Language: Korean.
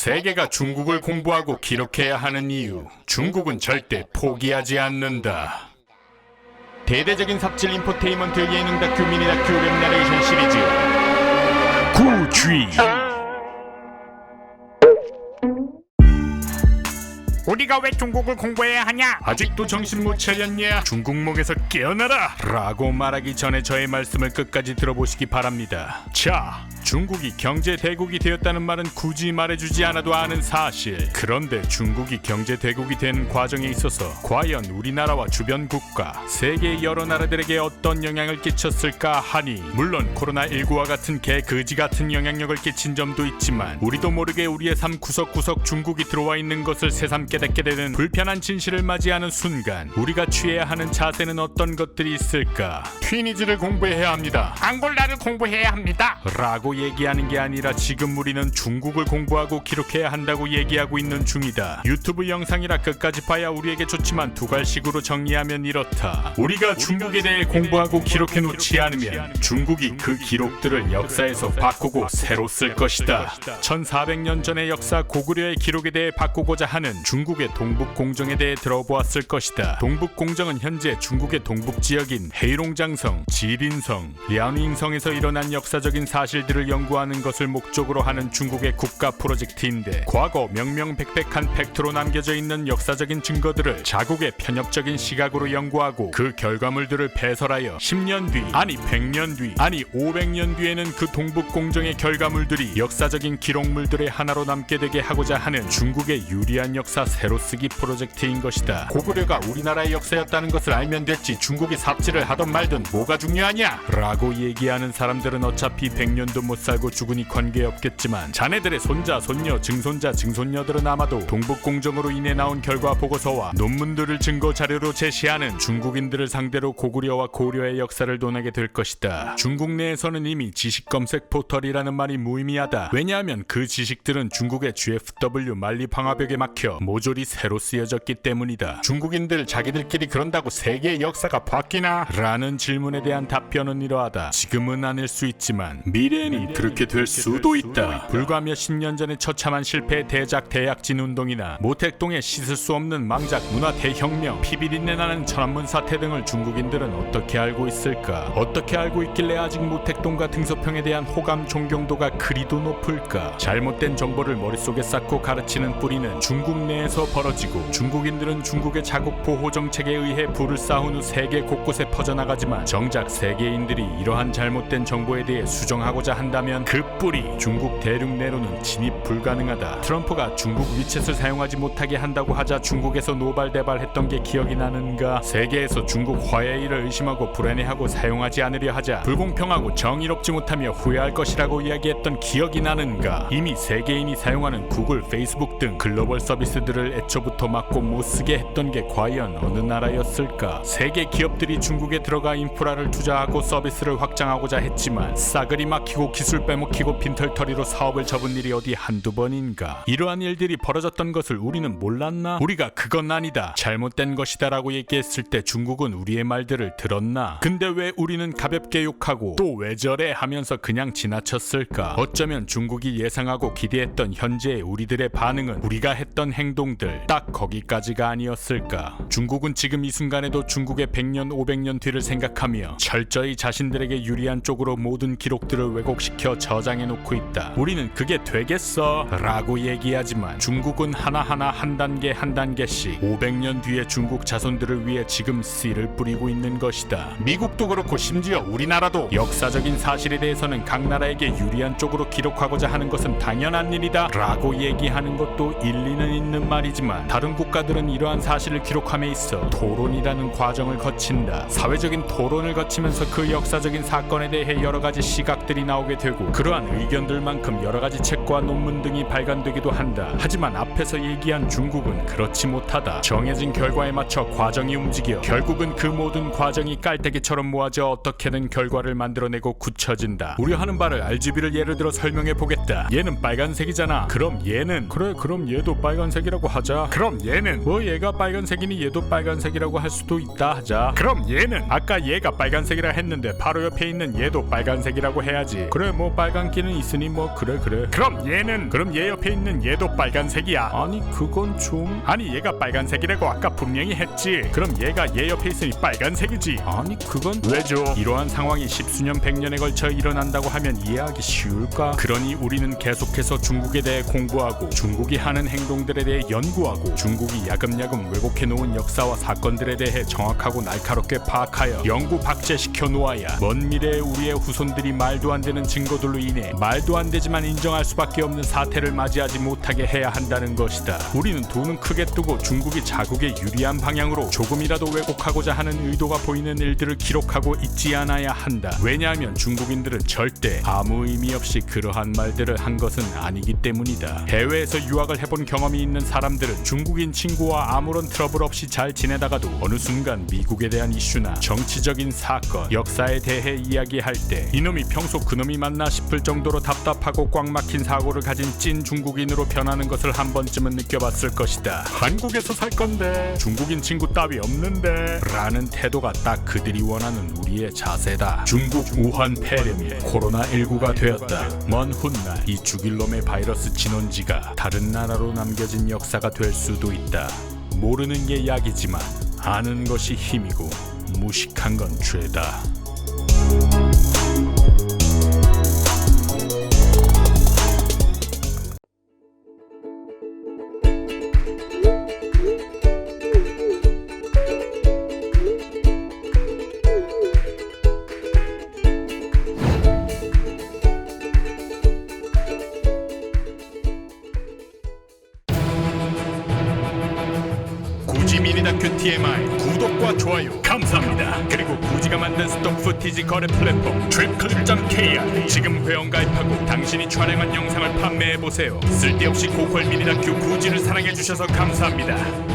세계가 중국을 공부하고 기록해야 하는 이유. 중국은 절대 포기하지 않는다. 대대적인 삽질 인포테인먼트 예능 다큐 미니 다큐 웹 나레이션 시리즈 구쥐. 우리가 왜 중국을 공부해야 하냐? 아직도 정신 못 차렸냐? 중국몽에서 깨어나라! 라고 말하기 전에 저의 말씀을 끝까지 들어보시기 바랍니다. 자, 중국이 경제 대국이 되었다는 말은 굳이 말해주지 않아도 아는 사실. 그런데 중국이 경제 대국이 된 과정에 있어서 과연 우리나라와 주변 국가, 세계 여러 나라들에게 어떤 영향을 끼쳤을까 하니, 물론 코로나19와 같은 개그지 같은 영향력을 끼친 점도 있지만 우리도 모르게 우리의 삶 구석구석 중국이 들어와 있는 것을 새삼 깨닫게 되는 불편한 진실을 맞이하는 순간, 우리가 취해야 하는 자세는 어떤 것들이 있을까? 튀니지를 공부해야 합니다. 앙골라를 공부해야 합니다. 라고 얘기하는 게 아니라 지금 우리는 중국을 공부하고 기록해야 한다고 얘기하고 있는 중이다. 유튜브 영상이라 끝까지 봐야 우리에게 좋지만 두갈식으로 정리하면 이렇다. 우리가 중국에 대해 공부하고 기록해 놓지 않으면 중국이 그 기록들을 역사에서 바꾸고 새로 쓸 것이다. 1400년 전의 역사 고구려의 기록에 대해 바꾸고자 하는 중국의 동북공정에 대해 들어보았을 것이다. 동북공정은 현재 중국의 동북지역인 헤이롱장성, 지린성, 랴닝성에서 일어난 역사적인 사실들을 연구하는 것을 목적으로 하는 중국의 국가 프로젝트인데, 과거 명명백백한 팩트로 남겨져 있는 역사적인 증거들을 자국의 편협적인 시각으로 연구하고 그 결과물들을 배설하여 10년 뒤, 아니 100년 뒤, 아니 500년 뒤에는 그 동북공정의 결과물들이 역사적인 기록물들의 하나로 남게 되게 하고자 하는 중국의 유리한 역사 새로쓰기 프로젝트인 것이다. 고구려가 우리나라의 역사였다는 것을 알면 됐지 중국이 삽질을 하던 말든 뭐가 중요하냐? 라고 얘기하는 사람들은 어차피 100년도 못 살고 죽으니 관계없겠지만, 자네들의 손자, 손녀, 증손자, 증손녀들은 아마도 동북공정으로 인해 나온 결과 보고서와 논문들을 증거 자료로 제시하는 중국인들을 상대로 고구려와 고려의 역사를 논하게 될 것이다. 중국 내에서는 이미 지식검색 포털이라는 말이 무의미하다. 왜냐하면 그 지식들은 중국의 GFW 만리방화벽에 막혀 모조리 새로 쓰여졌기 때문이다. 중국인들 자기들끼리 그런다고 세계의 역사가 바뀌나? 라는 질문에 대한 답변은 이러하다. 지금은 아닐 수 있지만 미래에는 그렇게 될 수도 있다. 불과 몇십 년 전에 처참한 실패의 대작 대약진 운동이나 모택동의 씻을 수 없는 망작 문화 대혁명, 피비린내 나는 천안문 사태 등을 중국인들은 어떻게 알고 있을까? 어떻게 알고 있길래 아직 모택동과 등소평에 대한 호감 존경도가 그리도 높을까? 잘못된 정보를 머릿속에 쌓고 가르치는 뿌리는 중국 내에서 벌어지고, 중국인들은 중국의 자국 보호 정책에 의해 불을 쌓은 후 세계 곳곳에 퍼져나가지만, 정작 세계인들이 이러한 잘못된 정보에 대해 수정하고자 한다면 그 뿌리 중국 대륙 내로는 진입 불가능하다. 트럼프가 중국 위챗을 사용하지 못하게 한다고 하자 중국에서 노발대발했던 게 기억이 나는가? 세계에서 중국 화웨이를 의심하고 불안해하고 사용하지 않으려 하자 불공평하고 정의롭지 못하며 후회할 것이라고 이야기했던 기억이 나는가? 이미 세계인이 사용하는 구글, 페이스북 등 글로벌 서비스들을 애초부터 막고 못쓰게 했던 게 과연 어느 나라였을까? 세계 기업들이 중국에 들어가 인프라를 투자하고 서비스를 확장하고자 했지만 싸그리 막히고 기술 빼먹히고 빈털터리로 사업을 접은 일이 어디 한두 번인가? 이러한 일들이 벌어졌던 것을 우리는 몰랐나? 우리가 그건 아니다, 잘못된 것이다 라고 얘기했을 때 중국은 우리의 말들을 들었나? 근데 왜 우리는 가볍게 욕하고 또 왜 저래 하면서 그냥 지나쳤을까? 어쩌면 중국이 예상하고 기대했던 현재의 우리들의 반응은 우리가 했던 행동들 딱 거기까지가 아니었을까? 중국은 지금 이 순간에도 중국의 100년 500년 뒤를 생각하며 철저히 자신들에게 유리한 쪽으로 모든 기록들을 왜곡시켜 저장해 놓고 있다. 우리는 그게 되겠어? 라고 얘기하지만 중국은 하나하나 한 단계 한 단계씩 500년 뒤에 중국 자손들을 위해 지금 씨를 뿌리고 있는 것이다. 미국도 그렇고 심지어 우리나라도 역사적인 사실에 대해서는 각 나라에게 유리한 쪽으로 기록하고자 하는 것은 당연한 일이다 라고 얘기하는 것도 일리는 있는 말이지만, 다른 국가들은 이러한 사실을 기록함에 있어 토론이라는 과정을 거친다. 사회적인 토론을 거치면서 그 역사적인 사건에 대해 여러 가지 시각들이 나오게 되고, 그러한 의견들만큼 여러 가지 책과 논문 등이 발간되기도 한다. 하지만 앞에서 얘기한 중국은 그렇지 못하다. 정해진 결과에 맞춰 과정이 움직여 결국은 그 모든 과정이 깔때기처럼 모아져 어떻게든 결과를 만들어내고 굳혀진다. 우려하는 바를 RGB를 예를 들어 설명해 보겠다. 얘는 빨간색이잖아. 그럼 얘는, 그래 그럼 얘도 빨간색이라고 하자. 그럼 얘는, 뭐 얘가 빨간색이니 얘도 빨간색이라고 할 수도 있다 하자. 그럼 얘는, 아까 얘가 빨간색이라 했는데 바로 옆에 있는 얘도 빨간색이라고 해야지. 그래 그래 뭐 빨간기는 있으니 뭐 그래. 그럼 얘는 그럼 얘 옆에 있는 얘도 빨간색이야. 아니 그건 좀. 아니 얘가 빨간색이라고 아까 분명히 했지. 그럼 얘가 얘 옆에 있으니 빨간색이지. 아니 그건 왜죠? 이러한 상황이 십수년 백년에 걸쳐 일어난다고 하면 이해하기 쉬울까? 그러니 우리는 계속해서 중국에 대해 공부하고 중국이 하는 행동들에 대해 연구하고 중국이 야금야금 왜곡해 놓은 역사와 사건들에 대해 정확하고 날카롭게 파악하여 연구 박제시켜 놓아야 먼 미래에 우리의 후손들이 말도 안 되는 증거들로 인해 말도 안 되지만 인정할 수밖에 없는 사태를 맞이하지 못하게 해야 한다는 것이다. 우리는 돈은 크게 뜨고 중국이 자국에 유리한 방향으로 조금이라도 왜곡하고자 하는 의도가 보이는 일들을 기록하고 있지 않아야 한다. 왜냐하면 중국인들은 절대 아무 의미 없이 그러한 말들을 한 것은 아니기 때문이다. 해외에서 유학을 해본 경험이 있는 사람들은 중국인 친구와 아무런 트러블 없이 잘 지내다가도 어느 순간 미국에 대한 이슈나 정치적인 사건, 역사에 대해 이야기할 때 이놈이 평소 그놈이 맞나 싶을 정도로 답답하고 꽉 막힌 사고를 가진 찐 중국인으로 변하는 것을 한 번쯤은 느껴봤을 것이다. 한국에서 살 건데 중국인 친구 따위 없는데 라는 태도가 딱 그들이 원하는 우리의 자세다. 중국 우한 폐렴이 코로나19가 되었다. 먼 훗날 이 죽일 놈의 바이러스 진원지가 다른 나라로 남겨진 역사가 될 수도 있다. 모르는 게 약이지만 아는 것이 힘이고 무식한 건 죄다. 구지 미니다큐 TMI 구독과 좋아요 감사합니다. 그리고 구지가 만든 스톡 푸티지 거래 플랫폼 트립클릭.kr 지금 회원 가입하고 당신이 촬영한 영상을 판매해보세요. 쓸데없이 고퀄 미니다큐 구지를 사랑해주셔서 감사합니다.